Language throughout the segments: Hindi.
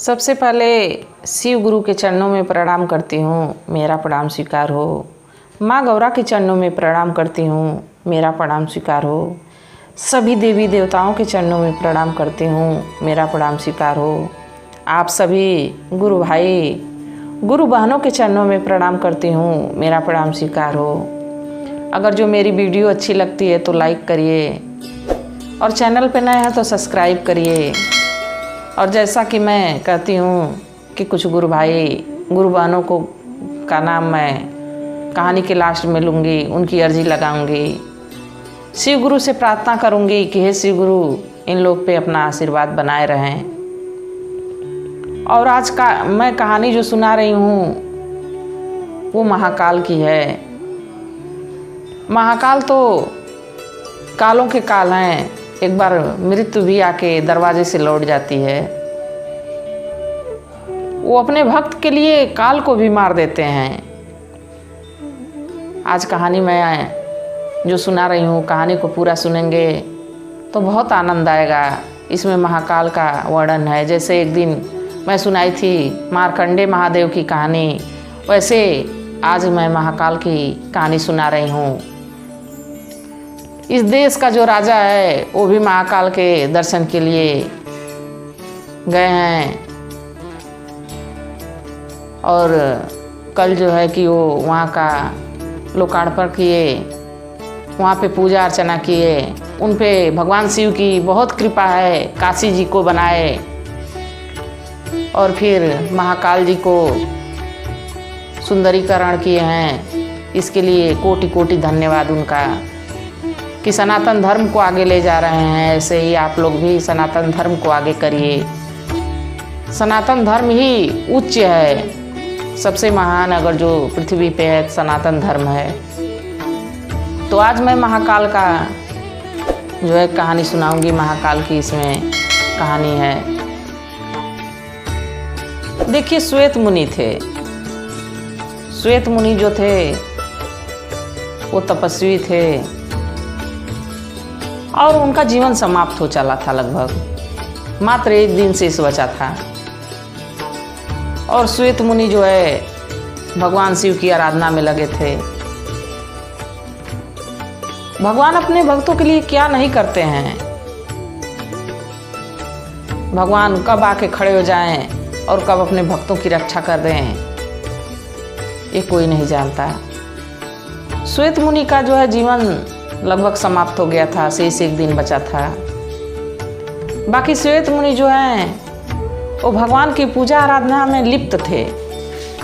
सबसे पहले शिव गुरु के चरणों में प्रणाम करती हूँ, मेरा प्रणाम स्वीकार हो। माँ गौरा के चरणों में प्रणाम करती हूँ, मेरा प्रणाम स्वीकार हो। सभी देवी देवताओं के चरणों में प्रणाम करती हूँ, मेरा प्रणाम स्वीकार हो। आप सभी गुरु भाई गुरु बहनों के चरणों में प्रणाम करती हूँ, मेरा प्रणाम स्वीकार हो। अगर जो मेरी वीडियो अच्छी लगती है तो लाइक करिए और चैनल पर नए हैं तो सब्सक्राइब करिए। और जैसा कि मैं कहती हूँ कि कुछ गुरु भाई गुरु बहनों को का नाम मैं कहानी के लास्ट में लूँगी, उनकी अर्जी लगाऊंगी। शिव गुरु से प्रार्थना करूँगी कि हे शिव गुरु इन लोग पे अपना आशीर्वाद बनाए रहें। और आज का मैं कहानी जो सुना रही हूँ वो महाकाल की है। महाकाल तो कालों के काल हैं, एक बार मृत्यु भी आके दरवाजे से लौट जाती है। वो अपने भक्त के लिए काल को भी मार देते हैं। आज कहानी मैं जो सुना रही हूँ, कहानी को पूरा सुनेंगे तो बहुत आनंद आएगा। इसमें महाकाल का वर्णन है। जैसे एक दिन मैं सुनाई थी मार्कंडे महादेव की कहानी, वैसे आज मैं महाकाल की कहानी सुना रही हूँ। इस देश का जो राजा है वो भी महाकाल के दर्शन के लिए गए हैं और कल जो है कि वो वहाँ का लोकार्पण किए, वहाँ पे पूजा अर्चना किए। उन पे भगवान शिव की बहुत कृपा है, काशी जी को बनाए और फिर महाकाल जी को सुंदरीकरण किए हैं। इसके लिए कोटि कोटि धन्यवाद उनका कि सनातन धर्म को आगे ले जा रहे हैं। ऐसे ही आप लोग भी सनातन धर्म को आगे करिए। सनातन धर्म ही उच्च है, सबसे महान अगर जो पृथ्वी पे है सनातन धर्म है। तो आज मैं महाकाल का जो है कहानी सुनाऊंगी। महाकाल की इसमें कहानी है। देखिए, श्वेत मुनि थे। श्वेत मुनि जो थे वो तपस्वी थे और उनका जीवन समाप्त हो चला था। लगभग मात्र एक दिन शेष बचा था। और श्वेत मुनि जो है भगवान शिव की आराधना में लगे थे। भगवान अपने भक्तों के लिए क्या नहीं करते हैं। भगवान कब आके खड़े हो जाएं और कब अपने भक्तों की रक्षा कर दें, ये कोई नहीं जानता। श्वेत मुनि का जो है जीवन लगभग समाप्त हो गया था, शेष एक दिन बचा था। बाकी श्वेत मुनि जो हैं वो भगवान की पूजा आराधना में लिप्त थे।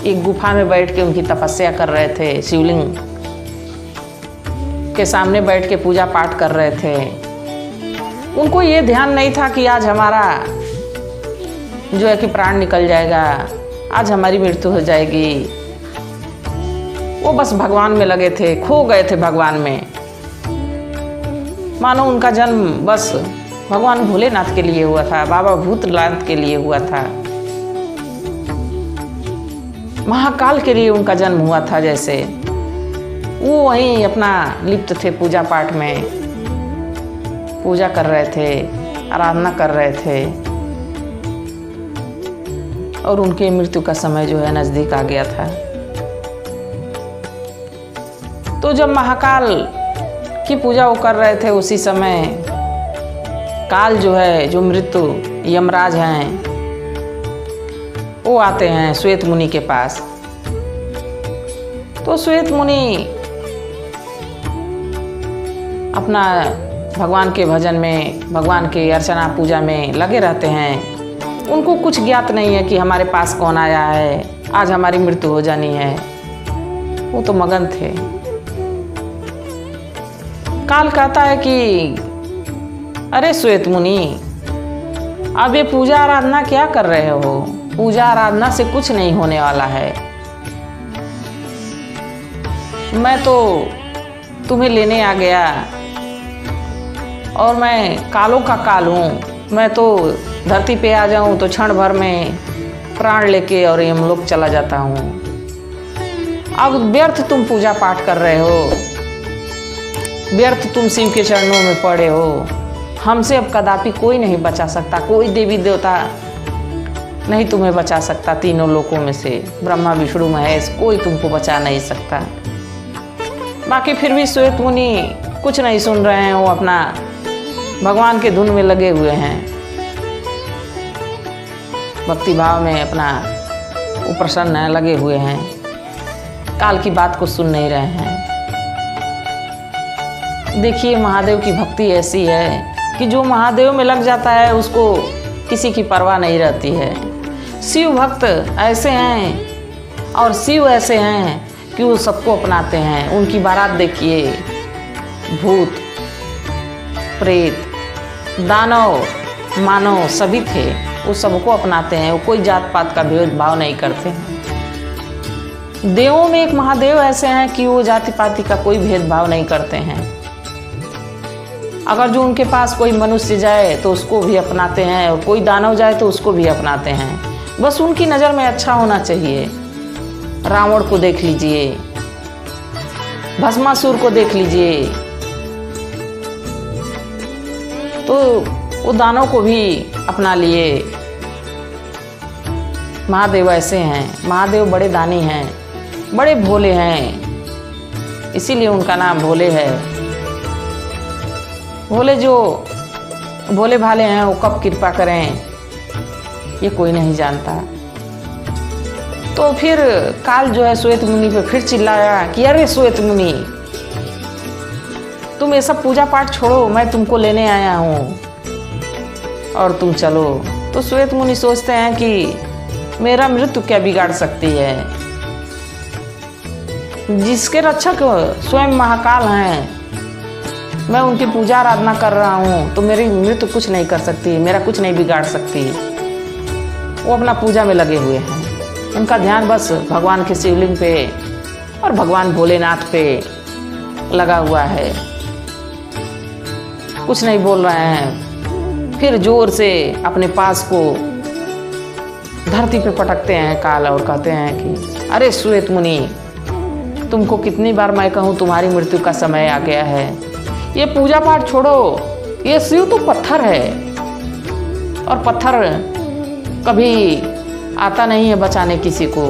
एक गुफा में बैठ के उनकी तपस्या कर रहे थे, शिवलिंग के सामने बैठ के पूजा पाठ कर रहे थे। उनको ये ध्यान नहीं था कि आज हमारा जो है कि प्राण निकल जाएगा, आज हमारी मृत्यु हो जाएगी। वो बस भगवान में लगे थे, खो गए थे भगवान में। मानो उनका जन्म बस भगवान भोलेनाथ के लिए हुआ था, बाबा भूतनाथ के लिए हुआ था, महाकाल के लिए उनका जन्म हुआ था। जैसे वो वहीं अपना लिप्त थे पूजा पाठ में, पूजा कर रहे थे, आराधना कर रहे थे। और उनके मृत्यु का समय जो है नज़दीक आ गया था। तो जब महाकाल की पूजा वो कर रहे थे उसी समय काल जो है, जो मृत्यु यमराज हैं, वो आते हैं श्वेत मुनि के पास। तो श्वेत मुनि अपना भगवान के भजन में, भगवान के अर्चना पूजा में लगे रहते हैं। उनको कुछ ज्ञात नहीं है कि हमारे पास कौन आया है, आज हमारी मृत्यु हो जानी है। वो तो मगन थे। काल कहता है कि अरे श्वेत मुनि, अब ये पूजा आराधना क्या कर रहे हो? पूजा आराधना से कुछ नहीं होने वाला है। मैं तो तुम्हें लेने आ गया और मैं कालों का काल हूँ। मैं तो धरती पे आ जाऊँ तो क्षण भर में प्राण लेके और यमलोक चला जाता हूँ। अब व्यर्थ तुम पूजा पाठ कर रहे हो, व्यर्थ तुम शिव के चरणों में पड़े हो। हमसे अब कदापि कोई नहीं बचा सकता, कोई देवी देवता नहीं तुम्हें बचा सकता तीनों लोकों में से, ब्रह्मा विष्णु महेश, कोई तुमको बचा नहीं सकता। बाकी फिर भी श्वेत मुनि कुछ नहीं सुन रहे हैं, वो अपना भगवान के धुन में लगे हुए हैं, भक्ति भाव में अपना वो प्रसन्न है, लगे हुए हैं, काल की बात को सुन नहीं रहे हैं। देखिए महादेव की भक्ति ऐसी है कि जो महादेव में लग जाता है उसको किसी की परवाह नहीं रहती है। शिव भक्त ऐसे हैं और शिव ऐसे हैं कि वो सबको अपनाते हैं। उनकी बारात देखिए, भूत प्रेत दानव मानव सभी थे, वो सबको अपनाते हैं, वो कोई जात पात का भेदभाव नहीं करते हैं। देवों में एक महादेव ऐसे हैं कि वो जाति पाति का कोई भेदभाव नहीं करते हैं। अगर जो उनके पास कोई मनुष्य जाए तो उसको भी अपनाते हैं, और कोई दानव जाए तो उसको भी अपनाते हैं। बस उनकी नज़र में अच्छा होना चाहिए। रावण को देख लीजिए, भस्मासुर को देख लीजिए, तो वो दानव को भी अपना लिए। महादेव ऐसे हैं, महादेव बड़े दानी हैं, बड़े भोले हैं, इसीलिए उनका नाम भोले है। भोले जो भोले भाले हैं वो कब कृपा करें ये कोई नहीं जानता। तो फिर काल जो है श्वेत मुनि पे फिर चिल्लाया कि अरे श्वेत मुनि, तुम ये सब पूजा पाठ छोड़ो, मैं तुमको लेने आया हूँ और तुम चलो। तो श्वेत मुनि सोचते हैं कि मेरा मृत्यु क्या बिगाड़ सकती है, जिसके रक्षक स्वयं महाकाल हैं, मैं उनकी पूजा आराधना कर रहा हूँ, तो मेरी मृत्यु कुछ नहीं कर सकती, मेरा कुछ नहीं बिगाड़ सकती। वो अपना पूजा में लगे हुए हैं, उनका ध्यान बस भगवान के शिवलिंग पे और भगवान भोलेनाथ पे लगा हुआ है, कुछ नहीं बोल रहे हैं। फिर जोर से अपने पास को धरती पे पटकते हैं काल और कहते हैं कि अरे श्वेत मुनि, तुमको कितनी बार मैं कहूँ तुम्हारी मृत्यु का समय आ गया है, ये पूजा पाठ छोड़ो, ये शिव तो पत्थर है और पत्थर कभी आता नहीं है बचाने किसी को,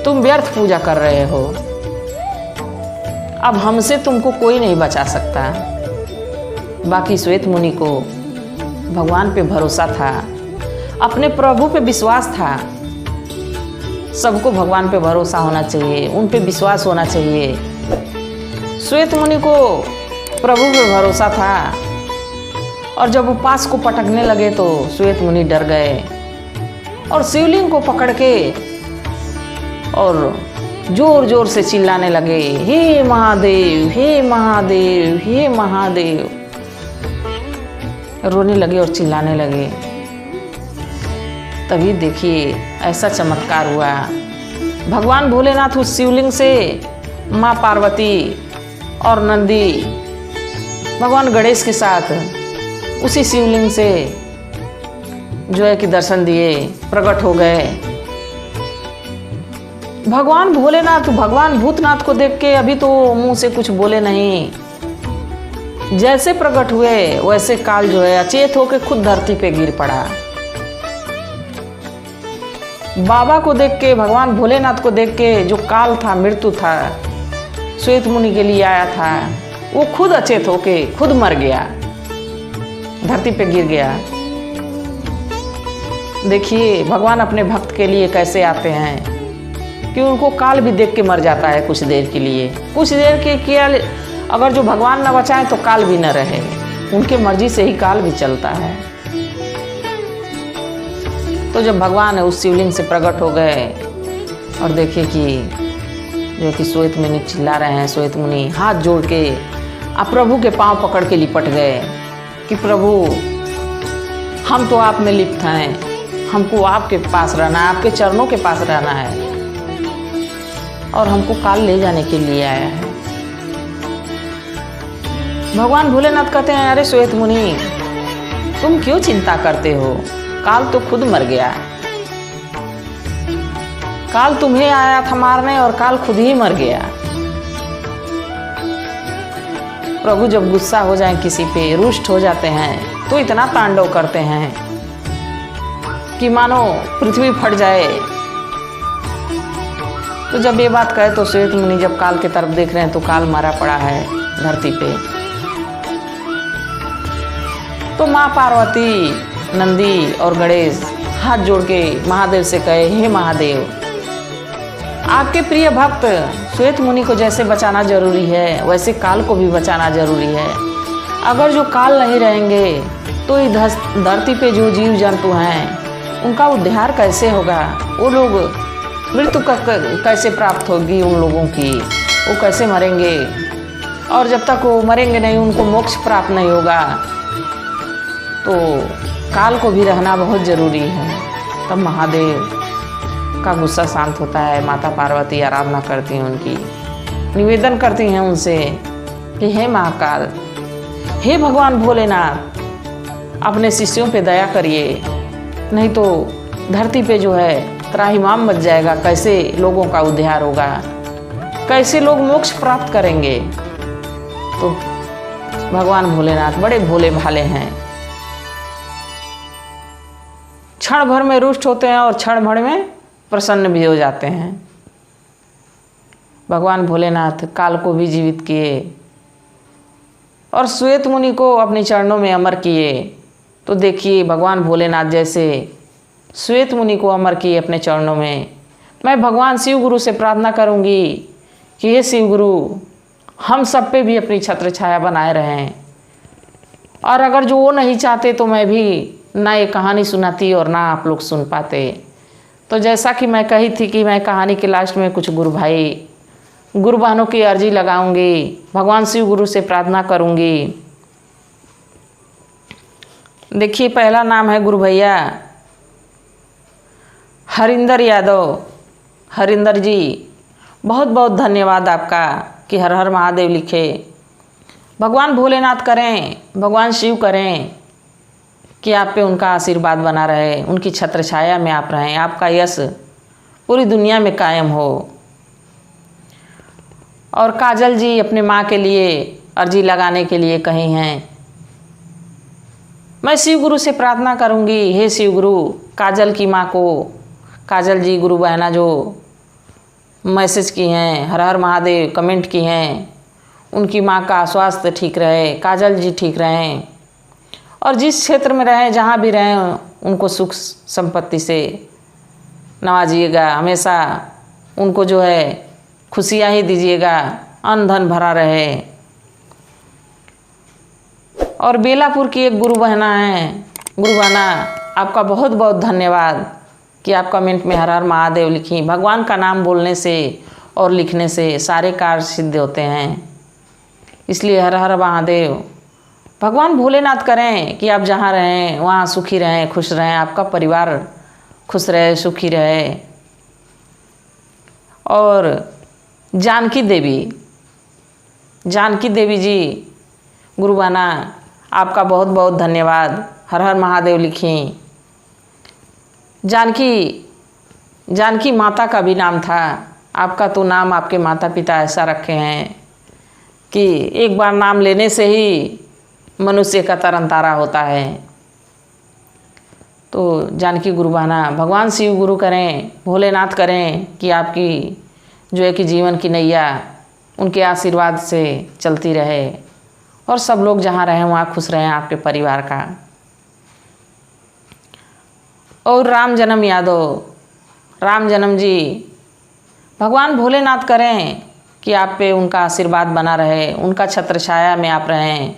तुम व्यर्थ पूजा कर रहे हो, अब हमसे तुमको कोई नहीं बचा सकता। बाकी श्वेत मुनि को भगवान पे भरोसा था, अपने प्रभु पे विश्वास था। सबको भगवान पे भरोसा होना चाहिए, उन पे विश्वास होना चाहिए। श्वेत मुनि को प्रभु पे भरोसा था और जब वो पास को पटकने लगे तो श्वेत मुनि डर गए और शिवलिंग को पकड़ के और जोर जोर से चिल्लाने लगे, हे महादेव, हे महादेव, हे महादेव। रोने लगे और चिल्लाने लगे। तभी देखिए ऐसा चमत्कार हुआ, भगवान भोलेनाथ उस शिवलिंग से माँ पार्वती और नंदी भगवान गणेश के साथ उसी शिवलिंग से जो है कि दर्शन दिए, प्रकट हो गए। भगवान भोलेनाथ भगवान भूतनाथ को देख के अभी तो मुंह से कुछ बोले नहीं, जैसे प्रकट हुए वैसे काल जो है अचेत होकर खुद धरती पे गिर पड़ा। बाबा को देख के, भगवान भोलेनाथ को देख के जो काल था, मृत्यु था, श्वेत मुनि के लिए आया था, वो खुद अचेत होके खुद मर गया, धरती पे गिर गया। देखिए भगवान अपने भक्त के लिए कैसे आते हैं कि उनको काल भी देख के मर जाता है कुछ देर के लिए। कुछ देर के क्या, अगर जो भगवान न बचाए तो काल भी न रहे, उनके मर्जी से ही काल भी चलता है। तो जब भगवान उस शिवलिंग से प्रकट हो गए और देखे कि जो कि श्वेत मुनि चिल्ला रहे हैं, श्वेत मुनि हाथ जोड़ के आप प्रभु के पांव पकड़ के लिपट गए कि प्रभु हम तो आप में लिप्त हैं, हमको आपके पास रहना है, आपके चरणों के पास रहना है और हमको काल ले जाने के लिए आया है। भगवान भोलेनाथ कहते हैं अरे श्वेत मुनि, तुम क्यों चिंता करते हो, काल तो खुद मर गया, काल तुम्हें आया था मारने और काल खुद ही मर गया। प्रभु जब गुस्सा हो जाए किसी पे, रुष्ट हो जाते हैं तो इतना तांडव करते हैं कि मानो पृथ्वी फट जाए। तो जब ये बात कहे तो श्वेत मुनि जब काल की तरफ देख रहे हैं तो काल मरा पड़ा है धरती पे। तो माँ पार्वती, नंदी और गणेश हाथ जोड़ के महादेव से कहे, हे महादेव, आपके प्रिय भक्त श्वेत मुनि को जैसे बचाना जरूरी है वैसे काल को भी बचाना जरूरी है। अगर जो काल नहीं रहेंगे तो इस धरती पे जो जीव जंतु हैं उनका उद्धार कैसे होगा? वो लोग मृत्यु कैसे प्राप्त होगी उन लोगों की? वो कैसे मरेंगे? और जब तक वो मरेंगे नहीं उनको मोक्ष प्राप्त नहीं होगा। तो काल को भी रहना बहुत ज़रूरी है। तब महादेव का गुस्सा शांत होता है। माता पार्वती आराधना करती हैं उनकी, निवेदन करती हैं उनसे कि हे महाकाल, हे भगवान भोलेनाथ, अपने शिष्यों पे दया करिए, नहीं तो धरती पे जो है त्राहिमाम मच जाएगा। कैसे लोगों का उद्धार होगा? कैसे लोग मोक्ष प्राप्त करेंगे? तो भगवान भोलेनाथ बड़े भोले भाले हैं। क्षण भर में रुष्ट होते हैं और क्षण भर में प्रसन्न भी हो जाते हैं। भगवान भोलेनाथ काल को भी जीवित किए और श्वेत मुनि को अपने चरणों में अमर किए। तो देखिए भगवान भोलेनाथ जैसे श्वेत मुनि को अमर किए अपने चरणों में। मैं भगवान शिव गुरु से प्रार्थना करूंगी कि हे शिव गुरु, हम सब पे भी अपनी छत्र छाया बनाए रहें। और अगर जो वो नहीं चाहते तो मैं भी ना ये कहानी सुनाती और ना आप लोग सुन पाते। तो जैसा कि मैं कही थी कि मैं कहानी के लास्ट में कुछ गुरु भाई गुरु बहनों की अर्जी लगाऊंगी, भगवान शिव गुरु से प्रार्थना करूंगी। देखिए पहला नाम है गुरु भैया हरिंदर यादव। हरिंदर जी बहुत बहुत धन्यवाद आपका कि हर हर महादेव लिखे। भगवान भोलेनाथ करें, भगवान शिव करें कि आप पे उनका आशीर्वाद बना रहे, उनकी छत्र छाया में आप रहें, आपका यश पूरी दुनिया में कायम हो। और काजल जी अपने माँ के लिए अर्जी लगाने के लिए कही हैं। मैं शिव गुरु से प्रार्थना करूंगी, हे शिव गुरु, काजल की माँ को, काजल जी गुरु बहना जो मैसेज की हैं, हर हर महादेव कमेंट की हैं, उनकी माँ का स्वास्थ्य ठीक रहे, काजल जी ठीक रहें और जिस क्षेत्र में रहें, जहाँ भी रहें, उनको सुख संपत्ति से नवाजिएगा। हमेशा उनको जो है खुशियाँ ही दीजिएगा, अन्न धन भरा रहे। और बेलापुर की एक गुरु बहना है, गुरु बहना आपका बहुत बहुत धन्यवाद कि आप कमेंट में हर हर महादेव लिखी। भगवान का नाम बोलने से और लिखने से सारे कार्य सिद्ध होते हैं, इसलिए हर हर महादेव। भगवान भोलेनाथ करें कि आप जहाँ रहें वहाँ सुखी रहें, खुश रहें, आपका परिवार खुश रहे, सुखी रहे। और जानकी देवी जी गुरु बहना आपका बहुत बहुत धन्यवाद, हर हर महादेव लिखी। जानकी माता का भी नाम था, आपका तो नाम आपके माता पिता ऐसा रखे हैं कि एक बार नाम लेने से ही मनुष्य का तरन तारा होता है। तो जानकी गुरु बहना भगवान शिव गुरु करें, भोलेनाथ करें कि आपकी जो है कि जीवन की नैया उनके आशीर्वाद से चलती रहे और सब लोग जहाँ रहें वहाँ खुश रहें, आपके परिवार का। और राम जन्म यादव, राम जन्म जी भगवान भोलेनाथ करें कि आप पे उनका आशीर्वाद बना रहे, उनका छत्र छाया में आप रहें,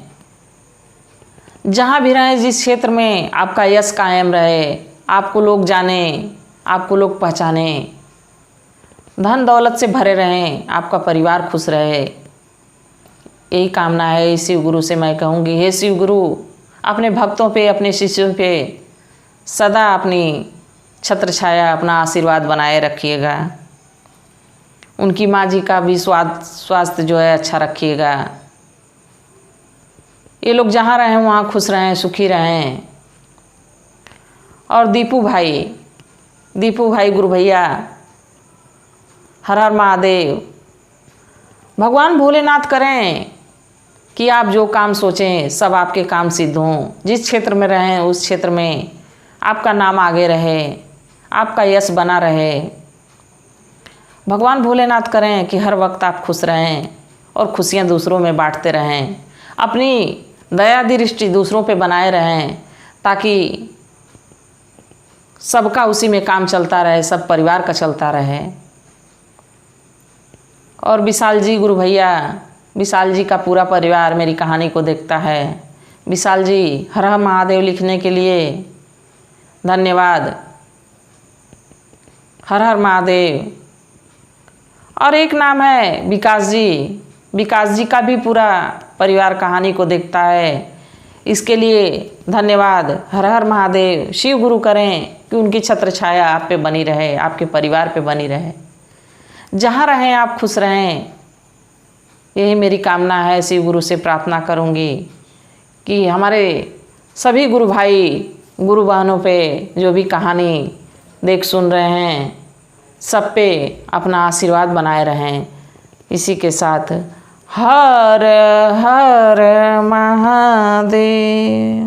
जहाँ भी रहें, जिस क्षेत्र में आपका यश कायम रहे, आपको लोग जाने, आपको लोग पहचाने, धन दौलत से भरे रहें, आपका परिवार खुश रहे। यही कामना है शिव गुरु से मैं कहूँगी, हे शिव गुरु, अपने भक्तों पे, अपने शिष्यों पे सदा अपनी छत्र छाया, अपना आशीर्वाद बनाए रखिएगा। उनकी माँ जी का भी स्वास्थ्य जो है अच्छा रखिएगा। ये लोग जहाँ रहें वहाँ खुश रहें, सुखी रहें। और दीपू भाई गुरु भैया हर हर महादेव, भगवान भोलेनाथ करें कि आप जो काम सोचें सब आपके काम सिद्ध हों। जिस क्षेत्र में रहें उस क्षेत्र में आपका नाम आगे रहे, आपका यश बना रहे। भगवान भोलेनाथ करें कि हर वक्त आप खुश रहें और खुशियाँ दूसरों में बांटते रहें, अपनी दया दृष्टि दूसरों पे बनाए रहें, ताकि सबका उसी में काम चलता रहे, सब परिवार का चलता रहे। और विशाल जी, गुरु भैया विशाल जी का पूरा परिवार मेरी कहानी को देखता है। विशाल जी, हर हर महादेव लिखने के लिए धन्यवाद। हर हर महादेव। और एक नाम है विकास जी। विकास जी का भी पूरा परिवार कहानी को देखता है, इसके लिए धन्यवाद। हर हर महादेव। शिव गुरु करें कि उनकी छत्र छाया आप पे बनी रहे, आपके परिवार पे बनी रहे। जहाँ रहें आप खुश रहें, यही मेरी कामना है। शिव गुरु से प्रार्थना करूँगी कि हमारे सभी गुरु भाई गुरु बहनों पे जो भी कहानी देख सुन रहे हैं, सब पे अपना आशीर्वाद बनाए रहें। इसी के साथ हर हर महादेव।